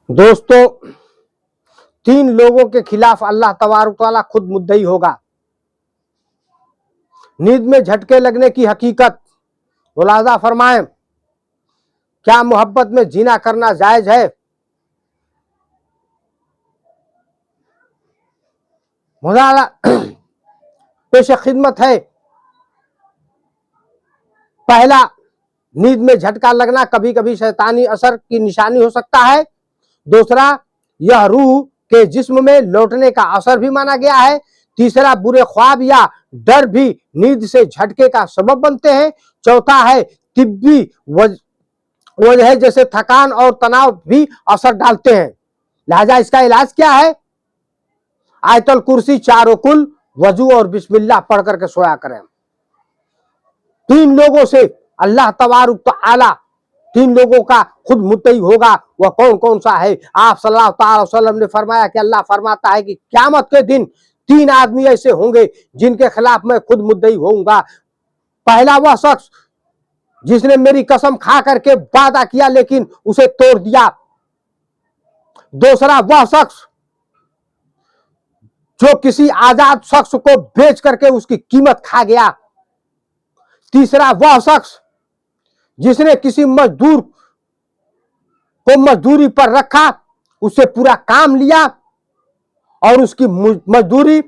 दोस्तों, 3 लोगों के खिलाफ अल्लाह तबारक तआला खुद मुद्दई होगा। नींद में झटके लगने की हकीकत मुलाजा फरमाएं। क्या मोहब्बत में जीना करना जायज है? मुलाजा पेश खिदमत है। पहला, नींद में झटका लगना कभी कभी शैतानी असर की निशानी हो सकता है। दूसरा, यह रूह के जिस्म में लौटने का असर भी माना गया है। तीसरा, बुरे ख्वाब या डर भी नींद से झटके का सबब बनते हैं। चौथा है, तिब्बी वजह जैसे थकान और तनाव भी असर डालते हैं। लिहाजा इसका इलाज क्या है? आयतल कुर्सी, चारों कुल, वजू और बिस्मिल्लाह पढ़ करके सोया करें। 3 लोगों से अल्लाह तबारक तआला 3 लोगों का खुद मुद्दई होगा। वह कौन कौन सा है? आप सल्लल्लाहु अलैहि वसल्लम ने फरमाया कि अल्लाह फरमाता है कि क़यामत के दिन 3 आदमी ऐसे होंगे जिनके खिलाफ मैं खुद मुद्दई होऊंगा। पहला, वह शख्स जिसने मेरी कसम खा करके वादा किया लेकिन उसे तोड़ दिया। दूसरा, वह शख्स जो किसी आजाद शख्स को बेच करके उसकी कीमत खा गया। तीसरा, वह शख्स जिसने किसी मजदूर को मजदूरी पर रखा, उससे पूरा काम लिया और उसकी मजदूरी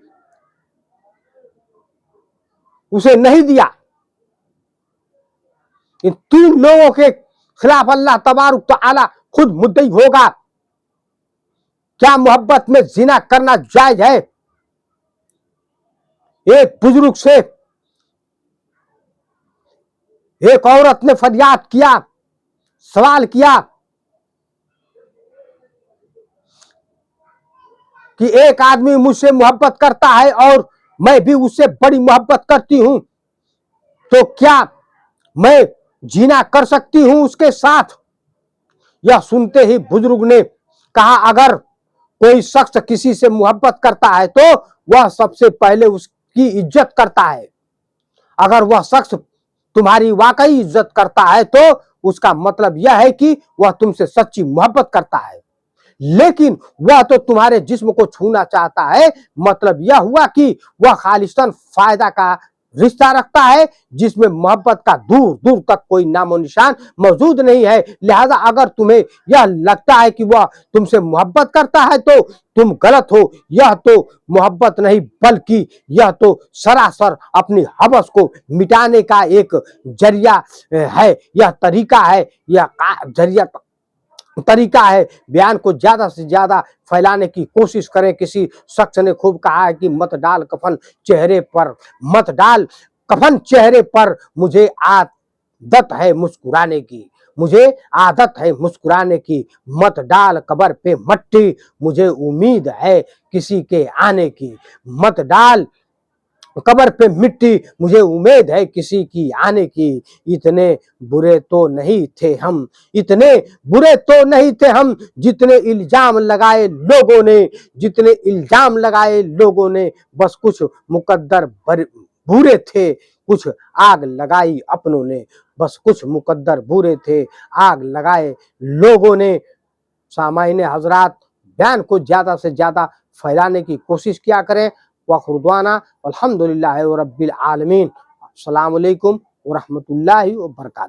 उसे नहीं दिया। इन 3 लोगों के खिलाफ अल्लाह तबारक तआला खुद मुद्दई होगा। क्या मोहब्बत में जिना करना जायज है? एक बुजुर्ग से एक औरत ने फरियाद किया, सवाल किया कि एक आदमी मुझसे मोहब्बत करता है और मैं भी उससे बड़ी मोहब्बत करती हूं, तो क्या मैं जीना कर सकती हूं उसके साथ? यह सुनते ही बुजुर्ग ने कहा, अगर कोई शख्स किसी से मोहब्बत करता है तो वह सबसे पहले उसकी इज्जत करता है। अगर वह शख्स तुम्हारी वाकई इज्जत करता है तो उसका मतलब यह है कि वह तुमसे सच्ची मोहब्बत करता है। लेकिन वह तो तुम्हारे जिस्म को छूना चाहता है, मतलब यह हुआ कि वह खालिस्तन फायदा का रिश्ता रखता है जिसमें मोहब्बत का दूर दूर तक कोई नामो निशान मौजूद नहीं है। लिहाजा अगर तुम्हें यह लगता है कि वह तुमसे मोहब्बत करता है तो तुम गलत हो। यह तो मोहब्बत नहीं बल्कि यह तो सरासर अपनी हवस को मिटाने का एक जरिया है। यह तरीका है, यह जरिया तरीका है। बयान को ज्यादा से ज्यादा फैलाने की कोशिश करें। किसी शख्स ने खूब कहा है कि मत डाल कफन चेहरे पर, मत डाल कफन चेहरे पर, मुझे आदत है मुस्कुराने की, मुझे आदत है मुस्कुराने की, मत डाल कब्र पे मट्टी, मुझे उम्मीद है किसी के आने की, मत डाल कब्र पे मिट्टी, मुझे उम्मीद है किसी की आने की। इतने बुरे तो नहीं थे हम, इतने बुरे तो नहीं थे हम, जितने इल्जाम लगाए लोगों ने, जितने इल्जाम लगाए लोगों ने, बस कुछ मुकद्दर बुरे थे, कुछ आग लगाई अपनों ने, बस कुछ मुकद्दर बुरे थे, आग लगाए लोगों ने। सामाईन हजरात, बयान को ज्यादा से ज्यादा फैलाने की कोशिश किया करें। वखुरदाना अल्हम्दुलिल्लाहि रब्बिल आलमीन। अस्सलामु अलैकुम व रहमतुल्लाहि व बरकातहू।